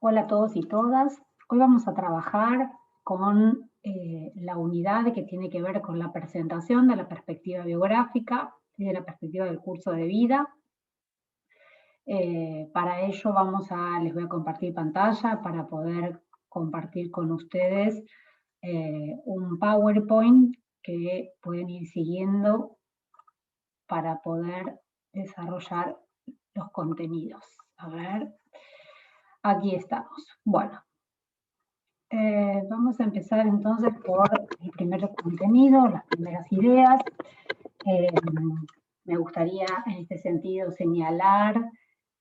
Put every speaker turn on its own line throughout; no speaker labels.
Hola a todos y todas. Hoy vamos a trabajar con la unidad que tiene que ver con la presentación de la perspectiva biográfica y de la perspectiva del curso de vida. Para ello les voy a compartir pantalla para poder compartir con ustedes un PowerPoint que pueden ir siguiendo para poder desarrollar los contenidos. A ver, aquí estamos. Bueno. Vamos a empezar entonces por el primer contenido, las primeras ideas. Me gustaría en este sentido señalar, a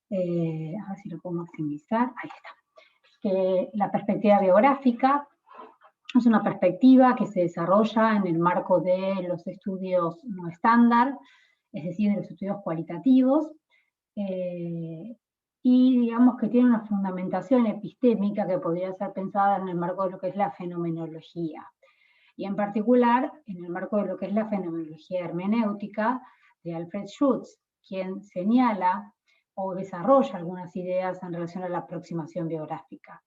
ver si lo puedo maximizar, ahí está, que la perspectiva biográfica es una perspectiva que se desarrolla en el marco de los estudios no estándar, es decir, de los estudios cualitativos, y digamos que tiene una fundamentación epistémica que podría ser pensada en el marco de lo que es la fenomenología. Y en particular, en el marco de lo que es la fenomenología hermenéutica de Alfred Schutz, quien señala o desarrolla algunas ideas en relación a la aproximación biográfica.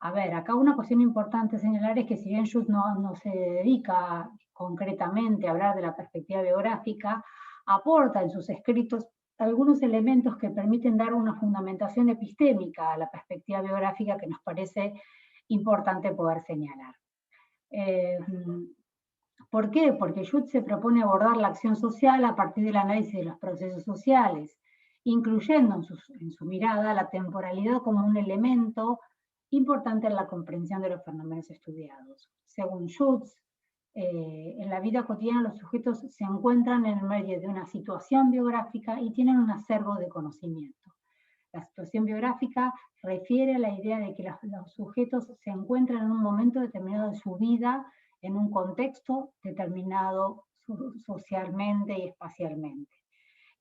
A ver, acá una cuestión importante a señalar es que si bien Schutz no se dedica concretamente a hablar de la perspectiva biográfica, aporta en sus escritos algunos elementos que permiten dar una fundamentación epistémica a la perspectiva biográfica que nos parece importante poder señalar. ¿Por qué? Porque Schutz se propone abordar la acción social a partir del análisis de los procesos sociales, incluyendo en su mirada la temporalidad como un elemento importante en la comprensión de los fenómenos estudiados. Según Schutz, en la vida cotidiana los sujetos se encuentran en medio de una situación biográfica y tienen un acervo de conocimiento. La situación biográfica refiere a la idea de que los sujetos se encuentran en un momento determinado de su vida, en un contexto determinado socialmente y espacialmente.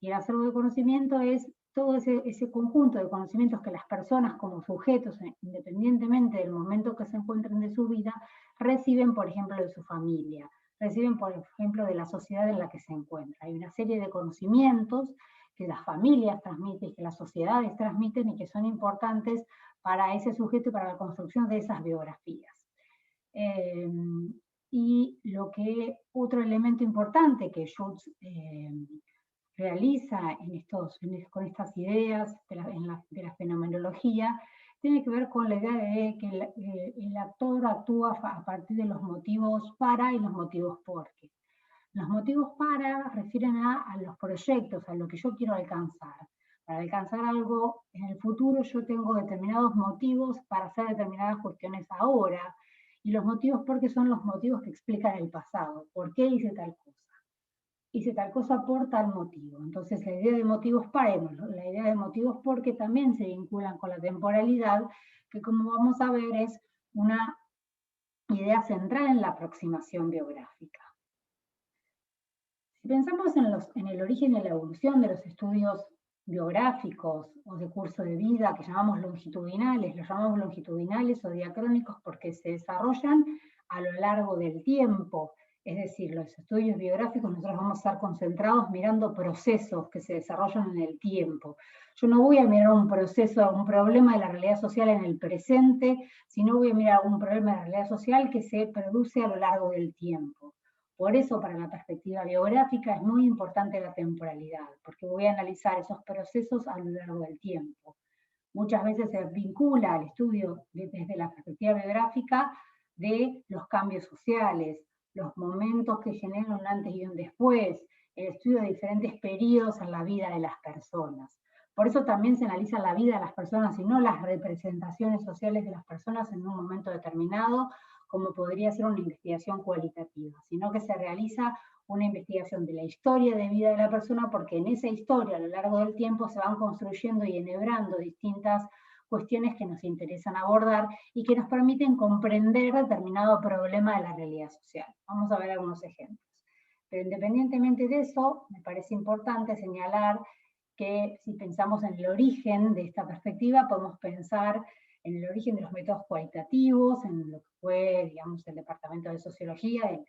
Y el acervo de conocimiento es todo ese conjunto de conocimientos que las personas como sujetos, independientemente del momento que se encuentren de su vida, reciben, por ejemplo, de su familia, reciben, por ejemplo, de la sociedad en la que se encuentra. Hay una serie de conocimientos que las familias transmiten, que las sociedades transmiten y que son importantes para ese sujeto y para la construcción de esas biografías. Y otro elemento importante que Schutz realiza con estas ideas de la fenomenología, tiene que ver con la idea de que el actor actúa a partir de los motivos para y los motivos porque. Los motivos para refieren a los proyectos, a lo que yo quiero alcanzar. Para alcanzar algo en el futuro yo tengo determinados motivos para hacer determinadas cuestiones ahora, y los motivos porque son los motivos que explican el pasado. ¿Por qué hice tal cosa? Hice tal cosa por tal motivo. Entonces la idea de motivos para, la idea de motivos porque también se vinculan con la temporalidad, que como vamos a ver es una idea central en la aproximación biográfica. Si pensamos en el origen y la evolución de los estudios biográficos o de curso de vida que llamamos longitudinales, los llamamos longitudinales o diacrónicos porque se desarrollan a lo largo del tiempo. Es decir, los estudios biográficos nosotros vamos a estar concentrados mirando procesos que se desarrollan en el tiempo. Yo no voy a mirar un proceso, un problema de la realidad social en el presente, sino voy a mirar un problema de la realidad social que se produce a lo largo del tiempo. Por eso, para la perspectiva biográfica es muy importante la temporalidad, porque voy a analizar esos procesos a lo largo del tiempo. Muchas veces se vincula al estudio desde la perspectiva biográfica de los cambios sociales, los momentos que generan un antes y un después, el estudio de diferentes periodos en la vida de las personas. Por eso también se analiza la vida de las personas y no las representaciones sociales de las personas en un momento determinado, como podría ser una investigación cualitativa, sino que se realiza una investigación de la historia de vida de la persona, porque en esa historia a lo largo del tiempo se van construyendo y enhebrando distintas cuestiones que nos interesan abordar y que nos permiten comprender determinado problema de la realidad social. Vamos a ver algunos ejemplos. Pero independientemente de eso, me parece importante señalar que si pensamos en el origen de esta perspectiva, podemos pensar en el origen de los métodos cualitativos, en lo que fue, digamos, el Departamento de Sociología de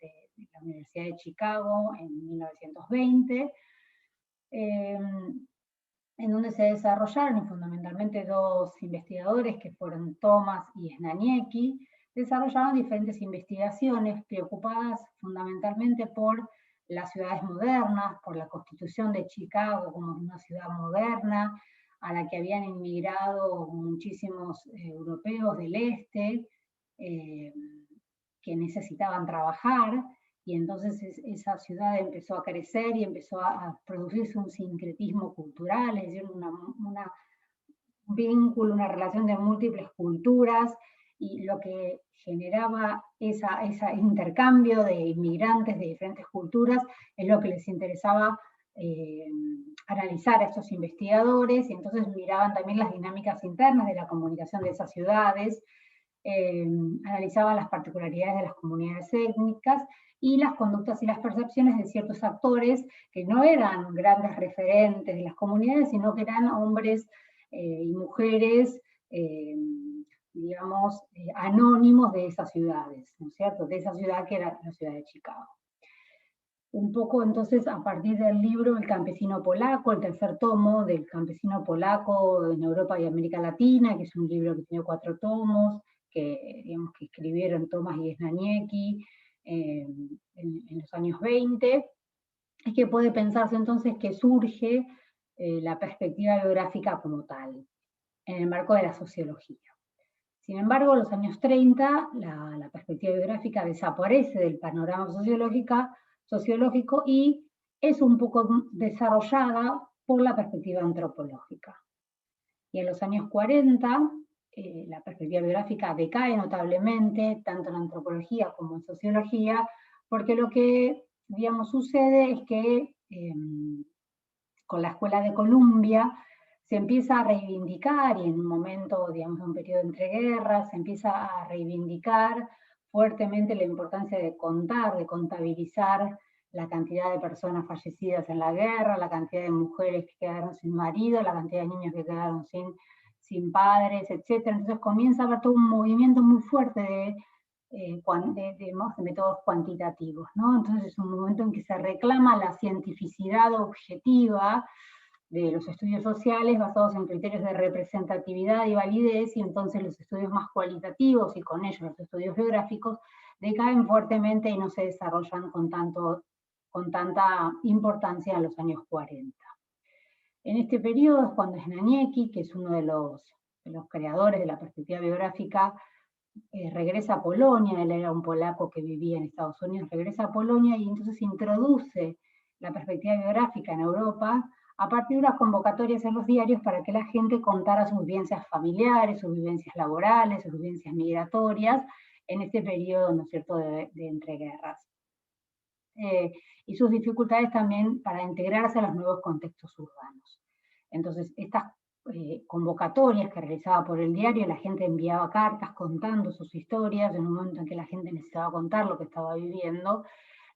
la Universidad de Chicago en 1920, en donde se desarrollaron y fundamentalmente fundamentalmente dos investigadores que fueron Thomas y Snaniecki, desarrollaron diferentes investigaciones preocupadas fundamentalmente por las ciudades modernas, por la constitución de Chicago como una ciudad moderna, a la que habían inmigrado muchísimos europeos del este, que necesitaban trabajar, y entonces esa ciudad empezó a crecer y empezó a producirse un sincretismo cultural, es decir, un vínculo, una relación de múltiples culturas, y lo que generaba ese intercambio de inmigrantes de diferentes culturas es lo que les interesaba analizar a estos investigadores, y entonces miraban también las dinámicas internas de la comunicación de esas ciudades, analizaban las particularidades de las comunidades étnicas y las conductas y las percepciones de ciertos actores que no eran grandes referentes de las comunidades, sino que eran hombres y mujeres, digamos, anónimos de esas ciudades, ¿no es cierto? De esa ciudad que era la ciudad de Chicago. Un poco entonces a partir del libro El campesino polaco, el tercer tomo del campesino polaco en Europa y América Latina, que es un libro que tiene 4 tomos, que, digamos, que escribieron Thomas y Snaniecki en los años 20, es que puede pensarse entonces que surge la perspectiva biográfica como tal, en el marco de la sociología. Sin embargo, en los años 30, la perspectiva biográfica desaparece del panorama sociológico y es un poco desarrollada por la perspectiva antropológica. Y en los años 40, la perspectiva biográfica decae notablemente, tanto en antropología como en sociología, porque lo que, digamos, sucede es que con la Escuela de Columbia se empieza a reivindicar, y en un momento, digamos, de un periodo entre guerras, se empieza a reivindicar fuertemente la importancia de contar, de contabilizar la cantidad de personas fallecidas en la guerra, la cantidad de mujeres que quedaron sin marido, la cantidad de niños que quedaron sin padres, etc. Entonces comienza a haber todo un movimiento muy fuerte de métodos cuantitativos, ¿no? Entonces es un momento en que se reclama la cientificidad objetiva de los estudios sociales basados en criterios de representatividad y validez, y entonces los estudios más cualitativos, y con ellos los estudios biográficos, decaen fuertemente y no se desarrollan con tanta importancia en los años 40. En este periodo es cuando Snaniecki, que es uno de los creadores de la perspectiva biográfica, regresa a Polonia. Él era un polaco que vivía en Estados Unidos, regresa a Polonia y entonces introduce la perspectiva biográfica en Europa a partir de unas convocatorias en los diarios para que la gente contara sus vivencias familiares, sus vivencias laborales, sus vivencias migratorias en este periodo, ¿no es cierto?, de entreguerras. Y sus dificultades también para integrarse a los nuevos contextos urbanos. Entonces, estas convocatorias que realizaba por el diario, la gente enviaba cartas contando sus historias, en un momento en que la gente necesitaba contar lo que estaba viviendo,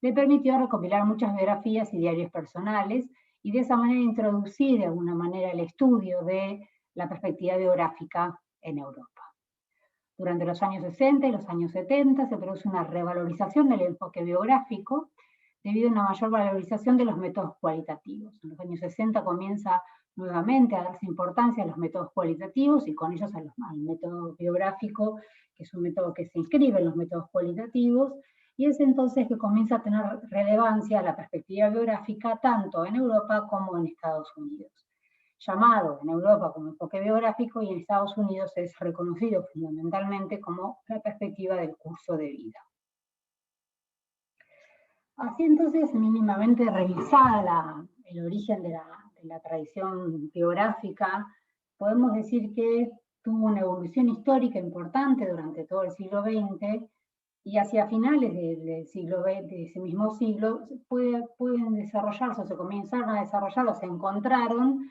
le permitió recopilar muchas biografías y diarios personales, y de esa manera introducir de alguna manera el estudio de la perspectiva biográfica en Europa. Durante los años 60 y los años 70 se produce una revalorización del enfoque biográfico debido a una mayor valorización de los métodos cualitativos. En los años 60 comienza nuevamente a darse importancia a los métodos cualitativos y con ellos al método biográfico, que es un método que se inscribe en los métodos cualitativos, y es entonces que comienza a tener relevancia la perspectiva biográfica tanto en Europa como en Estados Unidos. Llamado en Europa como enfoque biográfico, y en Estados Unidos es reconocido fundamentalmente como la perspectiva del curso de vida. Así entonces, mínimamente revisada el origen de la tradición biográfica, podemos decir que tuvo una evolución histórica importante durante todo el siglo XX, y hacia finales de ese mismo siglo pueden desarrollarse, o se comenzaron a desarrollar, o se encontraron,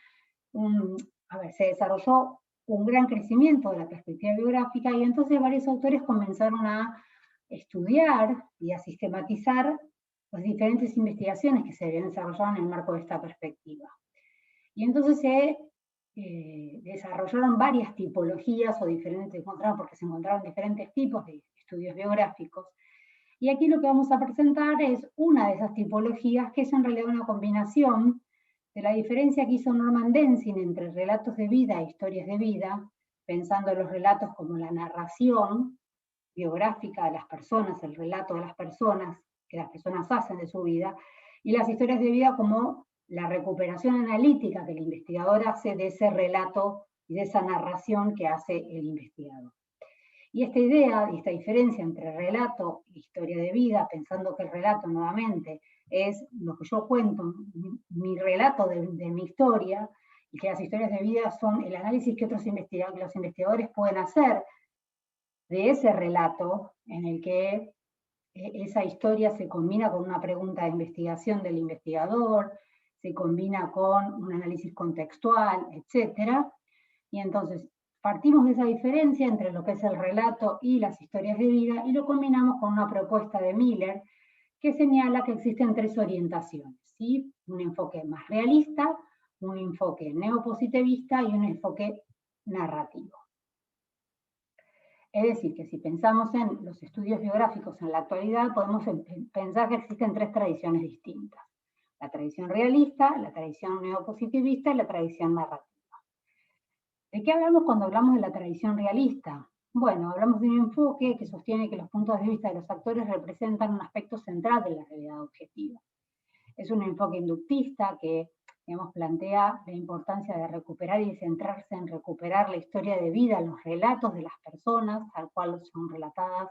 se desarrolló un gran crecimiento de la perspectiva biográfica, y entonces varios autores comenzaron a estudiar y a sistematizar las diferentes investigaciones que se habían desarrollado en el marco de esta perspectiva. Y entonces se desarrollaron varias tipologías, porque se encontraron diferentes tipos de estudios biográficos. Y aquí lo que vamos a presentar es una de esas tipologías, que es en realidad una combinación de la diferencia que hizo Norman Denzin entre relatos de vida e historias de vida, pensando los relatos como la narración biográfica de las personas, el relato de las personas, que las personas hacen de su vida, y las historias de vida como la recuperación analítica que el investigador hace de ese relato y de esa narración que hace el investigador. Y esta idea, y esta diferencia entre relato e historia de vida, pensando que el relato nuevamente es lo que yo cuento, mi relato de mi historia, y que las historias de vida son el análisis que los investigadores pueden hacer de ese relato en el que esa historia se combina con una pregunta de investigación del investigador, se combina con un análisis contextual, etc. Y entonces partimos de esa diferencia entre lo que es el relato y las historias de vida y lo combinamos con una propuesta de Miller que señala que existen tres orientaciones, ¿sí? Un enfoque más realista, un enfoque neopositivista y un enfoque narrativo. Es decir, que si pensamos en los estudios biográficos en la actualidad, podemos pensar que existen tres tradiciones distintas. La tradición realista, la tradición neopositivista y la tradición narrativa. ¿De qué hablamos cuando hablamos de la tradición realista? Bueno, hablamos de un enfoque que sostiene que los puntos de vista de los actores representan un aspecto central de la realidad objetiva. Es un enfoque inductista que, digamos, plantea la importancia de recuperar y centrarse en recuperar la historia de vida, los relatos de las personas, tal cual son relatadas,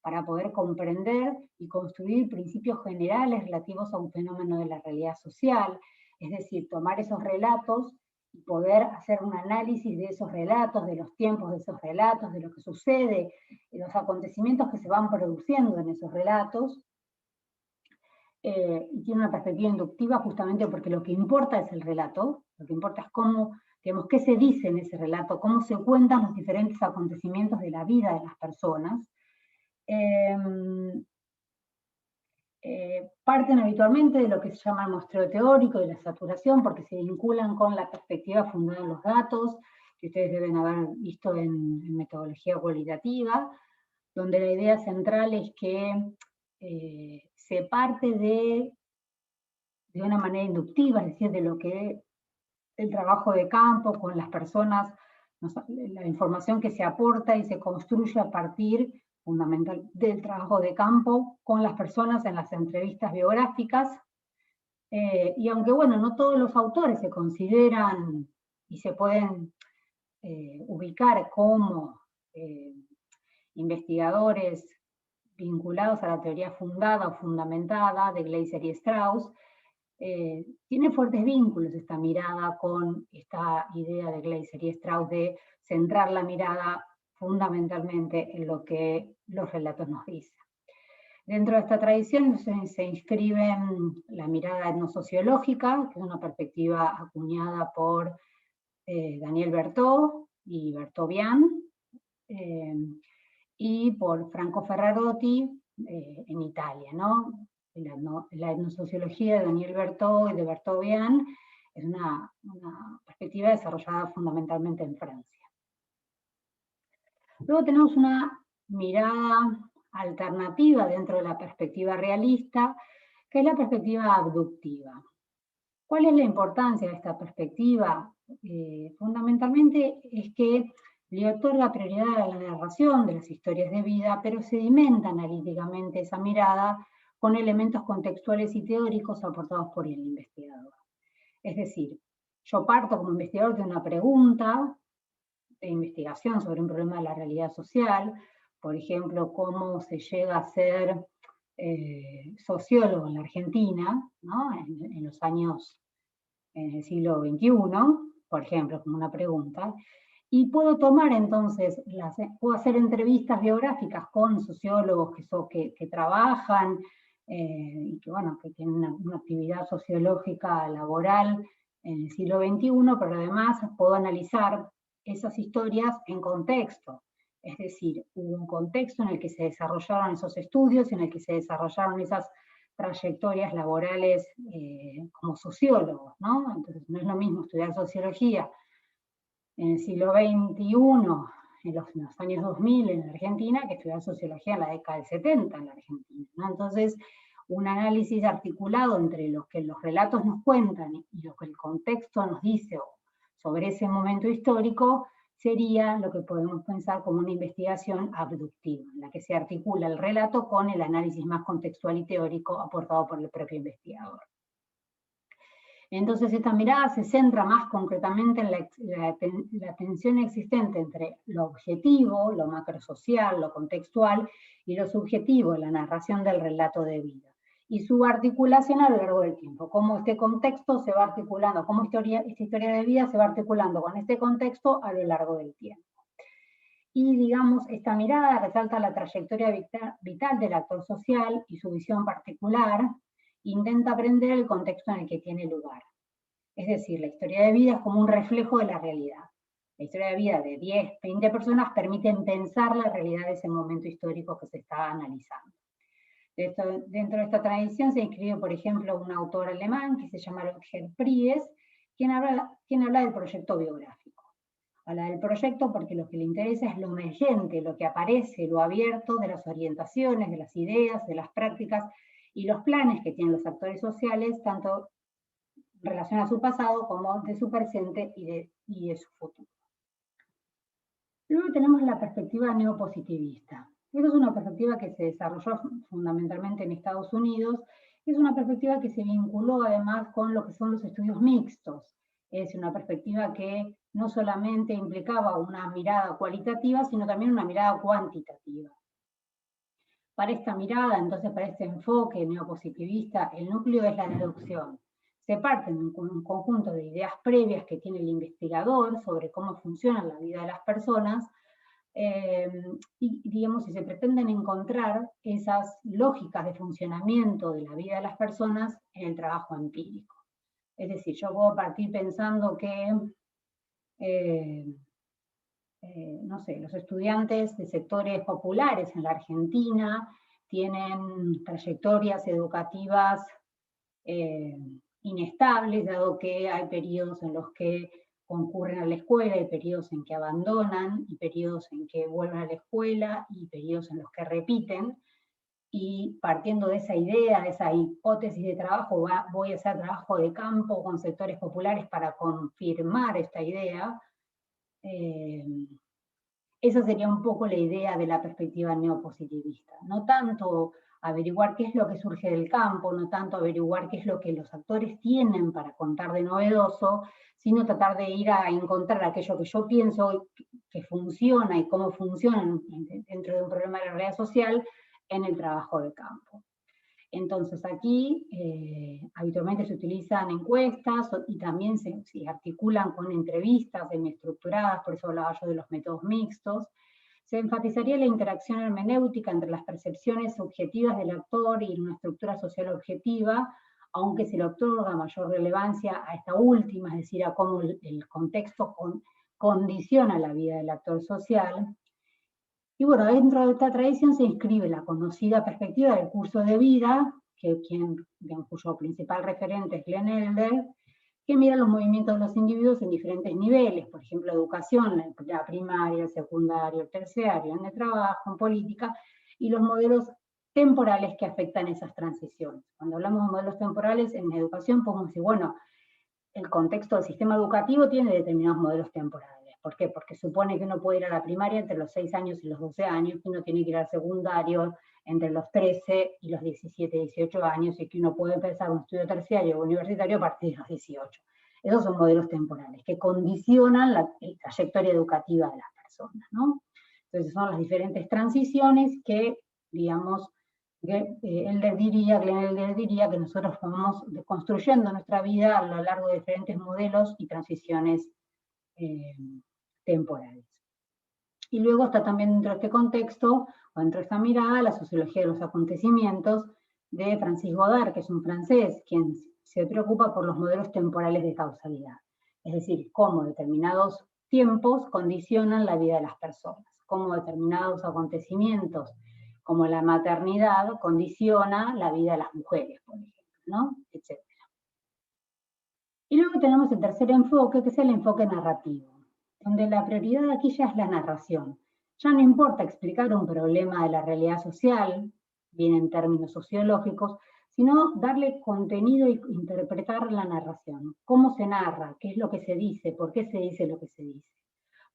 para poder comprender y construir principios generales relativos a un fenómeno de la realidad social, es decir, tomar esos relatos y poder hacer un análisis de esos relatos, de los tiempos de esos relatos, de lo que sucede, de los acontecimientos que se van produciendo en esos relatos, y tiene una perspectiva inductiva justamente porque lo que importa es el relato, lo que importa es cómo, digamos, qué se dice en ese relato, cómo se cuentan los diferentes acontecimientos de la vida de las personas. Parten habitualmente de lo que se llama el muestreo teórico, de la saturación, porque se vinculan con la perspectiva fundada en los datos, que ustedes deben haber visto en metodología cualitativa, donde la idea central es que se parte de una manera inductiva, es decir, de lo que el trabajo de campo con las personas, la información que se aporta y se construye a partir fundamental del trabajo de campo con las personas en las entrevistas biográficas. Y aunque, bueno, no todos los autores se consideran y se pueden ubicar como investigadores vinculados a la teoría fundada o fundamentada de Gleiser y Strauss, tiene fuertes vínculos esta mirada con esta idea de Gleiser y Strauss de centrar la mirada fundamentalmente en lo que los relatos nos dicen. Dentro de esta tradición se inscriben la mirada etnosociológica, que es una perspectiva acuñada por Daniel Bertò y Bertò Vian, y por Franco Ferrarotti en Italia, ¿no? La etnosociología de Daniel Bertò y de Bertò Vian es una perspectiva desarrollada fundamentalmente en Francia. Luego tenemos una mirada alternativa dentro de la perspectiva realista, que es la perspectiva abductiva. ¿Cuál es la importancia de esta perspectiva? Fundamentalmente es que le otorga prioridad a la narración de las historias de vida, pero sedimenta analíticamente esa mirada con elementos contextuales y teóricos aportados por el investigador. Es decir, yo parto como investigador de una pregunta de investigación sobre un problema de la realidad social, por ejemplo, cómo se llega a ser sociólogo en la Argentina, ¿no? en los años, en el siglo XXI, por ejemplo, como una pregunta, y puedo tomar entonces, puedo hacer entrevistas biográficas con sociólogos que trabajan y que, bueno, que tienen una actividad sociológica laboral en el siglo XXI, pero además puedo analizar esas historias en contexto. Es decir, hubo un contexto en el que se desarrollaron esos estudios, en el que se desarrollaron esas trayectorias laborales como sociólogos, ¿no? Entonces no es lo mismo estudiar sociología en el siglo XXI, en los años 2000 en la Argentina, que estudiar sociología en la década del 70 en la Argentina, ¿no? Entonces, Un análisis articulado entre lo que los relatos nos cuentan y lo que el contexto nos dice sobre ese momento histórico sería lo que podemos pensar como una investigación abductiva, en la que se articula el relato con el análisis más contextual y teórico aportado por el propio investigador. Entonces esta mirada se centra más concretamente en la tensión existente entre lo objetivo, lo macrosocial, lo contextual, y lo subjetivo, la narración del relato de vida, y su articulación a lo largo del tiempo, cómo este contexto se va articulando, cómo esta historia de vida se va articulando con este contexto a lo largo del tiempo. Y digamos, esta mirada resalta la trayectoria vital del actor social y su visión particular, intenta aprender el contexto en el que tiene lugar. Es decir, la historia de vida es como un reflejo de la realidad. La historia de vida de 10, 20 personas permiten pensar la realidad de ese momento histórico que se está analizando. Dentro de esta tradición se inscribe, por ejemplo, un autor alemán que se llama Rutger Pries, quien habla del proyecto biográfico. Habla del proyecto porque lo que le interesa es lo emergente, lo que aparece, lo abierto de las orientaciones, de las ideas, de las prácticas y los planes que tienen los actores sociales, tanto en relación a su pasado como de su presente y de su futuro. Luego tenemos la perspectiva neopositivista. Esta es una perspectiva que se desarrolló fundamentalmente en Estados Unidos. Es una perspectiva que se vinculó además con lo que son los estudios mixtos. Es una perspectiva que no solamente implicaba una mirada cualitativa, sino también una mirada cuantitativa. Para esta mirada, entonces, para este enfoque neopositivista, el núcleo es la deducción. Se parten de un conjunto de ideas previas que tiene el investigador sobre cómo funciona la vida de las personas, y digamos, si se pretenden encontrar esas lógicas de funcionamiento de la vida de las personas en el trabajo empírico. Es decir, yo puedo partir pensando que, no sé, los estudiantes de sectores populares en la Argentina tienen trayectorias educativas inestables, dado que hay periodos en los que concurren a la escuela, hay periodos en que abandonan, y periodos en que vuelven a la escuela, y periodos en los que repiten. Y partiendo de esa idea, de esa hipótesis de trabajo, voy a hacer trabajo de campo con sectores populares para confirmar esta idea. Esa sería un poco la idea de la perspectiva neopositivista. No tanto averiguar qué es lo que surge del campo, no tanto averiguar qué es lo que los actores tienen para contar de novedoso, sino tratar de ir a encontrar aquello que yo pienso que funciona y cómo funciona dentro de un problema de la realidad social en el trabajo de campo. Entonces aquí habitualmente se utilizan encuestas y también se articulan con entrevistas semiestructuradas, por eso hablaba yo de los métodos mixtos. Se enfatizaría la interacción hermenéutica entre las percepciones subjetivas del actor y una estructura social objetiva, aunque se le otorga mayor relevancia a esta última, es decir, a cómo el contexto condiciona la vida del actor social. Y bueno, dentro de esta tradición se inscribe la conocida perspectiva del curso de vida, cuyo principal referente es Glenn Elder, que mira los movimientos de los individuos en diferentes niveles, por ejemplo, educación, la primaria, el secundario, el terciario, en el trabajo, en política, y los modelos temporales que afectan esas transiciones. Cuando hablamos de modelos temporales en educación, podemos decir, bueno, el contexto del sistema educativo tiene determinados modelos temporales. ¿Por qué? Porque supone que uno puede ir a la primaria entre los 6 años y los 12 años, que uno tiene que ir al secundario entre los 13 y los 17, 18 años, y que uno puede empezar un estudio terciario o universitario a partir de los 18. Esos son modelos temporales que condicionan la trayectoria educativa de las personas, ¿no? Entonces son las diferentes transiciones que, digamos, Glenn Elder diría que nosotros vamos construyendo nuestra vida a lo largo de diferentes modelos y transiciones temporales. Y luego está también dentro de este contexto, o dentro de esta mirada, la sociología de los acontecimientos de Francis Godard, que es un francés, quien se preocupa por los modelos temporales de causalidad. Es decir, cómo determinados tiempos condicionan la vida de las personas, cómo determinados acontecimientos, como la maternidad, condiciona la vida de las mujeres, por ejemplo, ¿no? Etcétera. Y luego tenemos el tercer enfoque, que es el enfoque narrativo, donde la prioridad aquí ya es la narración. Ya no importa explicar un problema de la realidad social, bien en términos sociológicos, sino darle contenido e interpretar la narración. ¿Cómo se narra? ¿Qué es lo que se dice? ¿Por qué se dice lo que se dice?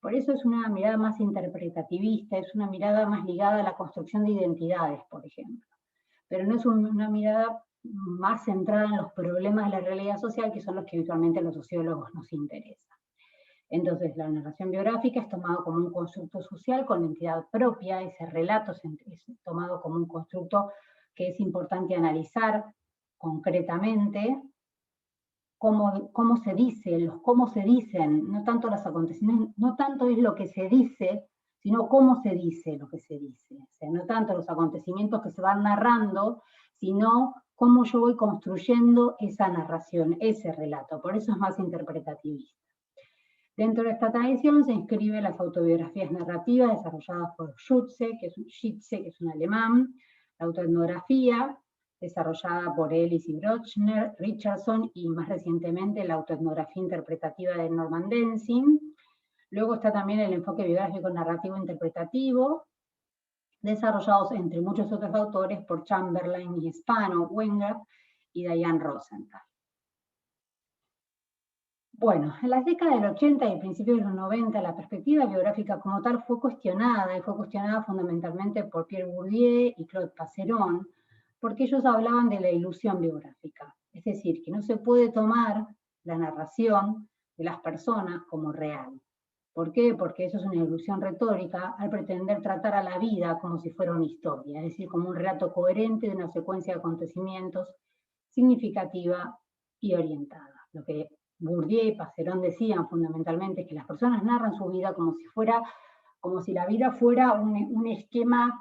Por eso es una mirada más interpretativista, es una mirada más ligada a la construcción de identidades, por ejemplo. Pero no es una mirada más centrada en los problemas de la realidad social, que son los que habitualmente a los sociólogos nos interesan. Entonces, la narración biográfica es tomado como un constructo social con entidad propia, ese relato es tomado como un constructo que es importante analizar concretamente, cómo se dice, cómo se dicen, no tanto los acontecimientos, no tanto es lo que se dice, sino cómo se dice lo que se dice. O sea, no tanto los acontecimientos que se van narrando, sino cómo yo voy construyendo esa narración, ese relato. Por eso es más interpretativista. Dentro de esta tradición se inscriben las autobiografías narrativas desarrolladas por Schütze, que es un alemán, la autoetnografía, desarrollada por Ellis y Brochner, Richardson, y más recientemente la autoetnografía interpretativa de Norman Denzin. Luego está también el enfoque biográfico narrativo interpretativo, desarrollados entre muchos otros autores por Chamberlain y Spano, Wenger y Diane Rosenthal. Bueno, en las décadas del 80 y principios de los 90, la perspectiva biográfica como tal fue cuestionada, y fue cuestionada fundamentalmente por Pierre Bourdieu y Claude Passeron, porque ellos hablaban de la ilusión biográfica, es decir, que no se puede tomar la narración de las personas como real. ¿Por qué? Porque eso es una ilusión retórica al pretender tratar a la vida como si fuera una historia, es decir, como un relato coherente de una secuencia de acontecimientos significativa y orientada. Lo que Bourdieu y Passeron decían fundamentalmente que las personas narran su vida como si la vida fuera un esquema,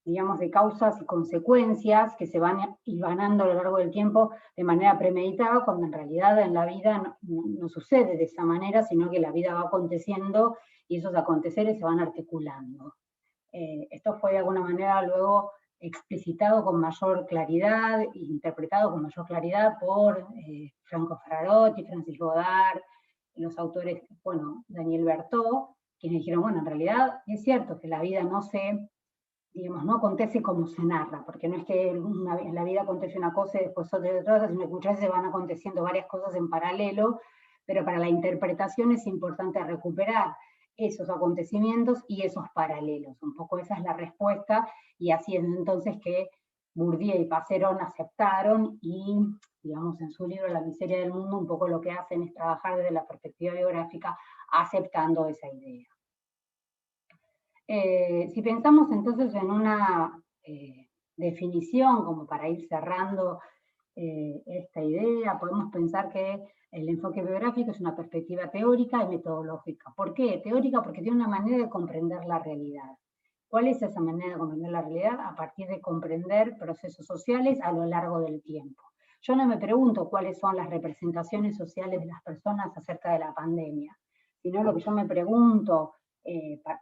digamos, de causas y consecuencias que se van hilvanando a lo largo del tiempo de manera premeditada, cuando en realidad en la vida no sucede de esa manera, sino que la vida va aconteciendo y esos aconteceres se van articulando. Esto fue de alguna manera luego explicitado con mayor claridad, interpretado con mayor claridad por Franco Ferrarotti, Francis Godard, los autores, bueno, Daniel Berthaud, quienes dijeron, bueno, en realidad es cierto que la vida no no acontece como se narra, porque no es que en la vida acontece una cosa y después otra, sino que muchas veces van aconteciendo varias cosas en paralelo, pero para la interpretación es importante recuperar esos acontecimientos y esos paralelos. Un poco esa es la respuesta, y así es entonces que Bourdieu y Passeron aceptaron y, digamos, en su libro La miseria del mundo, un poco lo que hacen es trabajar desde la perspectiva biográfica aceptando esa idea. Si pensamos entonces en una definición como para ir cerrando esta idea, podemos pensar que el enfoque biográfico es una perspectiva teórica y metodológica. ¿Por qué? Teórica porque tiene una manera de comprender la realidad. ¿Cuál es esa manera de comprender la realidad? A partir de comprender procesos sociales a lo largo del tiempo. Yo no me pregunto cuáles son las representaciones sociales de las personas acerca de la pandemia, sino lo que yo me pregunto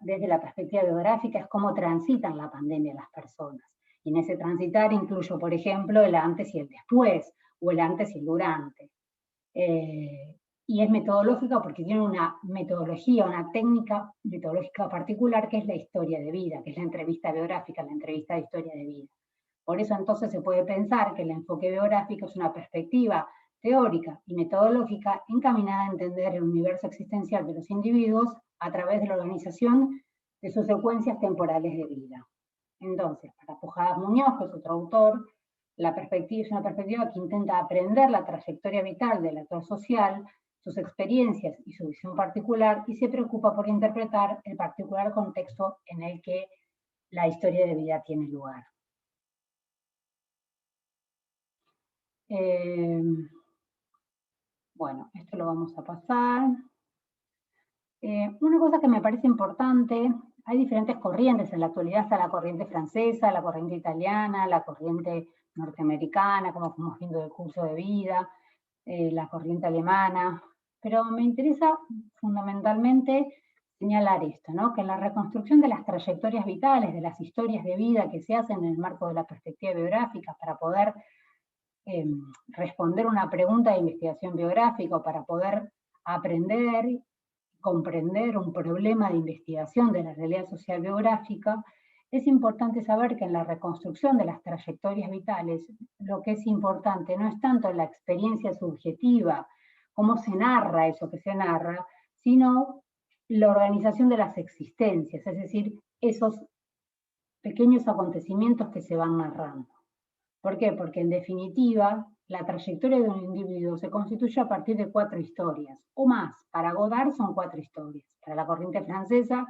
desde la perspectiva biográfica es cómo transitan la pandemia las personas. Y en ese transitar incluyo, por ejemplo, el antes y el después, o el antes y el durante. Y es metodológica porque tiene una metodología, una técnica metodológica particular que es la historia de vida, que es la entrevista biográfica, la entrevista de historia de vida. Por eso entonces se puede pensar que el enfoque biográfico es una perspectiva teórica y metodológica encaminada a entender el universo existencial de los individuos a través de la organización de sus secuencias temporales de vida. Entonces, para Pujadas Muñoz, que es otro autor, la perspectiva es una perspectiva que intenta aprender la trayectoria vital del actor social, sus experiencias y su visión particular, y se preocupa por interpretar el particular contexto en el que la historia de vida tiene lugar. Bueno, esto lo vamos a pasar. Una cosa que me parece importante, hay diferentes corrientes, en la actualidad está la corriente francesa, la corriente italiana, la corriente norteamericana, como fuimos viendo del curso de vida, la corriente alemana, pero me interesa fundamentalmente señalar esto, ¿no? Que en la reconstrucción de las trayectorias vitales, de las historias de vida que se hacen en el marco de la perspectiva biográfica para poder responder una pregunta de investigación biográfica, para poder aprender, comprender un problema de investigación de la realidad social biográfica, es importante saber que en la reconstrucción de las trayectorias vitales, lo que es importante no es tanto la experiencia subjetiva, cómo se narra eso que se narra, sino la organización de las existencias, es decir, esos pequeños acontecimientos que se van narrando. ¿Por qué? Porque en definitiva, la trayectoria de un individuo se constituye a partir de 4 historias, o más. Para Godard son 4 historias. Para la corriente francesa,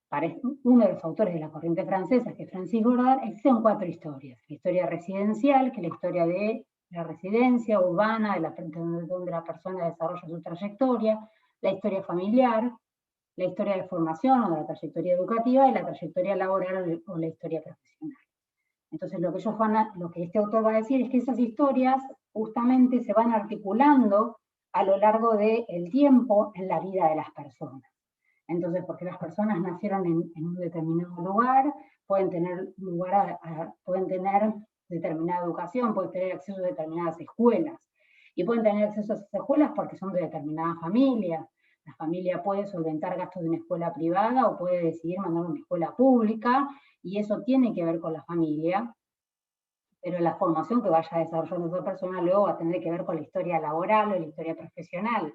para uno de los autores de la corriente francesa, que es Francis Godard, existen 4 historias. La historia residencial, que es la historia de la residencia urbana, donde la persona desarrolla su trayectoria, la historia familiar, la historia de formación o de la trayectoria educativa y la trayectoria laboral o la historia profesional. Entonces lo que este autor va a decir es que esas historias justamente se van articulando a lo largo del tiempo en la vida de las personas. Entonces, porque las personas nacieron en un determinado lugar, pueden tener determinada educación, pueden tener acceso a determinadas escuelas. Y pueden tener acceso a esas escuelas porque son de determinada familia. La familia puede solventar gastos de una escuela privada o puede decidir mandar a una escuela pública, y eso tiene que ver con la familia, pero la formación que vaya desarrollando esa persona luego va a tener que ver con la historia laboral o la historia profesional.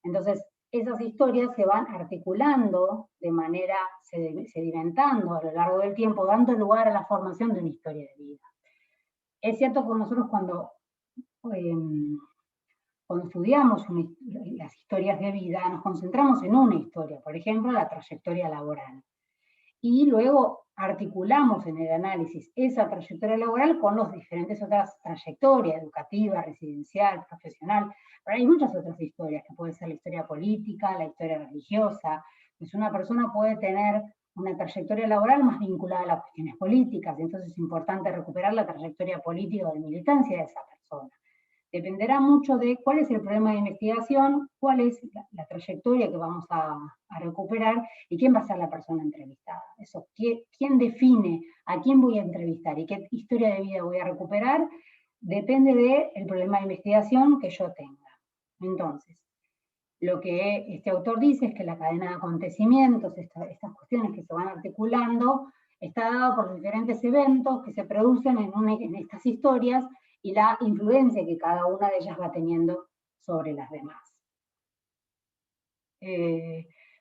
Entonces, esas historias se van articulando de manera, sedimentando a lo largo del tiempo, dando lugar a la formación de una historia de vida. Es cierto que nosotros cuando estudiamos las historias de vida, nos concentramos en una historia, por ejemplo, la trayectoria laboral. Y luego articulamos en el análisis esa trayectoria laboral con las diferentes otras trayectorias, educativa, residencial, profesional. Pero hay muchas otras historias, que puede ser la historia política, la historia religiosa. Pues una persona puede tener una trayectoria laboral más vinculada a las cuestiones políticas, y entonces es importante recuperar la trayectoria política o de militancia de esa persona. Dependerá mucho de cuál es el problema de investigación, cuál es la trayectoria que vamos a recuperar y quién va a ser la persona entrevistada. Eso, quién define a quién voy a entrevistar y qué historia de vida voy a recuperar, depende del problema de investigación que yo tenga. Entonces, lo que este autor dice es que la cadena de acontecimientos, estas cuestiones que se van articulando, está dada por diferentes eventos que se producen en estas historias y la influencia que cada una de ellas va teniendo sobre las demás.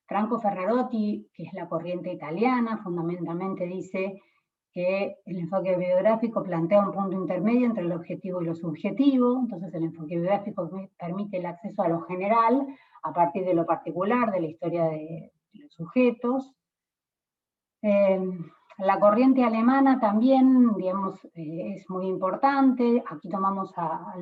Franco Ferrarotti, que es la corriente italiana, fundamentalmente dice que el enfoque biográfico plantea un punto intermedio entre lo objetivo y lo subjetivo. Entonces el enfoque biográfico permite el acceso a lo general a partir de lo particular, de la historia de los sujetos. La corriente alemana también, digamos, es muy importante. Aquí tomamos a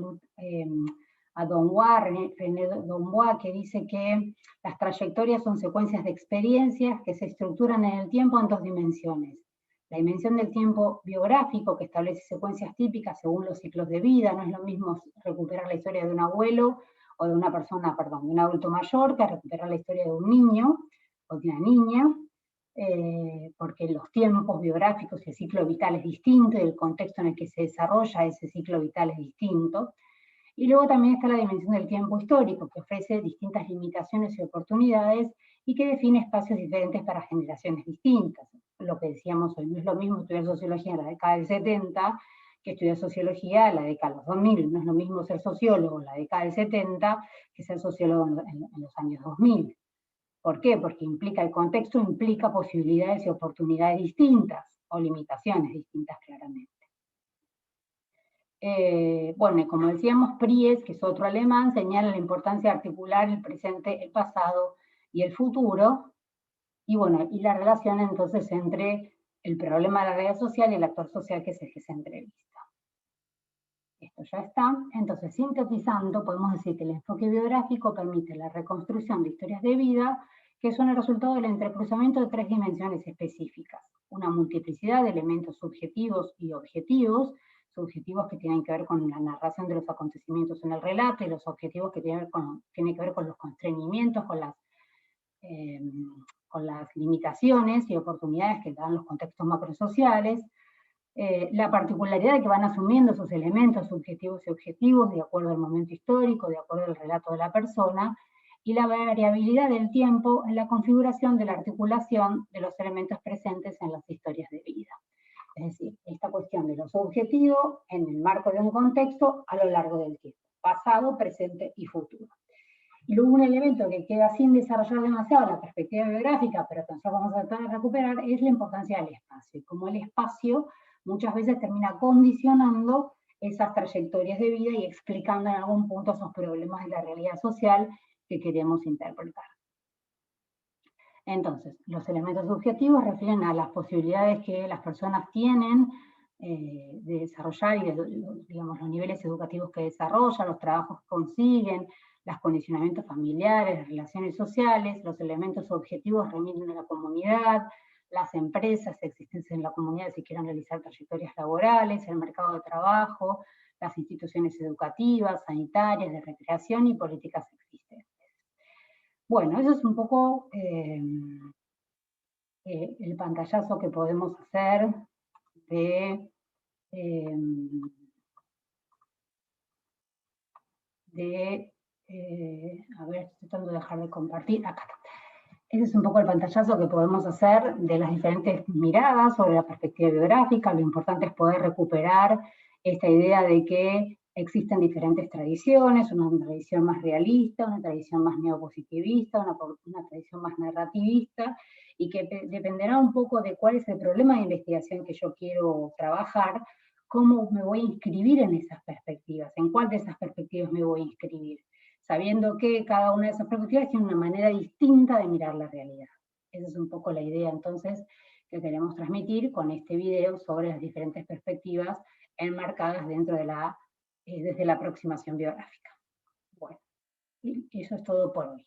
René Dombois, que dice que las trayectorias son secuencias de experiencias que se estructuran en el tiempo en 2 dimensiones. La dimensión del tiempo biográfico, que establece secuencias típicas según los ciclos de vida. No es lo mismo recuperar la historia de un abuelo o de una persona, perdón, de un adulto mayor, que recuperar la historia de un niño o de una niña. Porque los tiempos biográficos y el ciclo vital es distinto y el contexto en el que se desarrolla ese ciclo vital es distinto. Y luego también está la dimensión del tiempo histórico, que ofrece distintas limitaciones y oportunidades y que define espacios diferentes para generaciones distintas. Lo que decíamos hoy, no es lo mismo estudiar sociología en la década del 70 que estudiar sociología en la década de los 2000. No es lo mismo ser sociólogo en la década del 70 que ser sociólogo en los años 2000. ¿Por qué? Porque el contexto implica posibilidades y oportunidades distintas, o limitaciones distintas claramente. Bueno, y como decíamos, Pries, que es otro alemán, señala la importancia de articular el presente, el pasado y el futuro, y bueno, y la relación entonces entre el problema de la realidad social y el actor social, que es el que se entrevista. Esto ya está. Entonces, sintetizando, podemos decir que el enfoque biográfico permite la reconstrucción de historias de vida que son el resultado del entrecruzamiento de 3 dimensiones específicas. Una multiplicidad de elementos subjetivos y objetivos, subjetivos que tienen que ver con la narración de los acontecimientos en el relato y los objetivos que tienen que ver con los constreñimientos, con las limitaciones y oportunidades que dan los contextos macrosociales. La particularidad de que van asumiendo esos elementos subjetivos y objetivos de acuerdo al momento histórico, de acuerdo al relato de la persona, y la variabilidad del tiempo en la configuración de la articulación de los elementos presentes en las historias de vida. Es decir, esta cuestión de lo subjetivo en el marco de un contexto a lo largo del tiempo, pasado, presente y futuro. Y luego un elemento que queda sin desarrollar demasiado la perspectiva biográfica, pero que nosotros vamos a tratar de recuperar, es la importancia del espacio. Y como el espacio muchas veces termina condicionando esas trayectorias de vida y explicando en algún punto esos problemas de la realidad social que queremos interpretar. Entonces, los elementos subjetivos refieren a las posibilidades que las personas tienen de desarrollar y digamos, los niveles educativos que desarrollan, los trabajos que consiguen, los condicionamientos familiares, las relaciones sociales. Los elementos objetivos remiten a la comunidad, las empresas, existencia en la comunidad si quieren realizar trayectorias laborales, el mercado de trabajo, las instituciones educativas, sanitarias, de recreación y políticas existentes. Bueno, eso es un poco el pantallazo que podemos hacer de a ver, estoy tratando de dejar de compartir, acá está. Ese es un poco el pantallazo que podemos hacer de las diferentes miradas sobre la perspectiva biográfica. Lo importante es poder recuperar esta idea de que existen diferentes tradiciones, una tradición más realista, una tradición más neopositivista, una tradición más narrativista, y que dependerá un poco de cuál es el problema de investigación que yo quiero trabajar, cómo me voy a inscribir en esas perspectivas, en cuál de esas perspectivas me voy a inscribir, sabiendo que cada una de esas perspectivas tiene una manera distinta de mirar la realidad. Esa es un poco la idea, entonces, que queremos transmitir con este video sobre las diferentes perspectivas enmarcadas dentro de desde la aproximación biográfica. Bueno, y eso es todo por hoy.